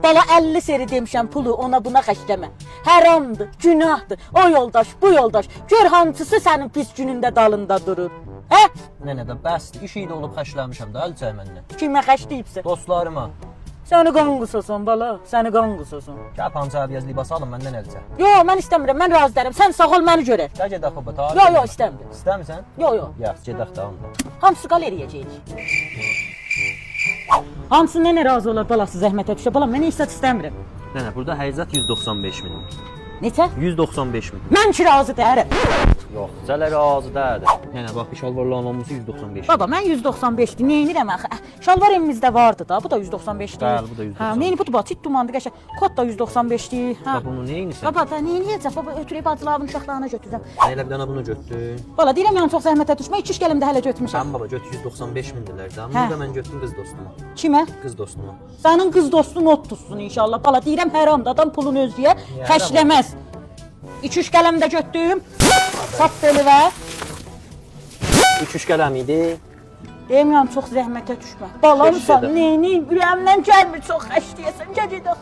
Bala 50 seri demişəm pulu ona buna xərcləmə. Haramdır, günahdır. O yoldaş, bu yoldaş. Gör hansısı sənin pis günündə dalında durur. Hə? Nənə də bəsdir. İş iyi də olub xərcləmişəm də, əl çək məndən. Kimə xərcləyibsə? Dostlarıma. Səni qan qısasan bala, səni qan qısasan. Gəl pançaviyyəz libası alın məndən əl çək. Yo, mən istəmirəm, mən razı deyirəm. Sən sağ ol, məni görək. Gəl gedək baba, ta. Yo, istəmirəm. İstəmirsən? Yo. Yax, gedək də onda. Hamısı qaleriyəcəyik. Hamısı nənə razı olar balası zəhmətə düşə. Bala, mən heç istəmirəm. Nənə, burada həqiqət 195 min. Neçə? 195 min. Mən ki razı deyirəm. Yox, cələ razı deyildi. Nənə, bax, bir şalvarların olması 195 min. Baba, mən 195-dir. Nə edirəm axı? Şalvar evimizdə vardı da. Bu da 195-dir. Bəli, bu da 195. Hə, neyini bu da çit dumandı qəşəng. Kod da 195-dir. Hə. Bax, bunu nə edirsən? Baba, da nə edəcəm? Baba, ötürüb bacılarımın uşaqlarına götürəcəm. Elə bir dənə bunu götür. Bala, deyirəm yəni çox zəhmətə düşmə. 2-3 gəlimdə hələ götürmüşəm. Sən baba, götür 195 min dilər də. Hə. Bunu da mən götürdüm qız dostuma. Kimə? Qız dostuma. Sənin qız dostun ot tutsun inşallah. Bala, deyirəm haramdır. Adam pulunu özlüyə xərcləməz. 2-3 qələmdə götürdüm. Sat belə ver. 3 qələm idi. Deyirəm çox zəhmətə düşmə. Balamsan, Eşşədə. neyini ürəyimdən gəlmir çox xərcləyəsən. Gəl gedək.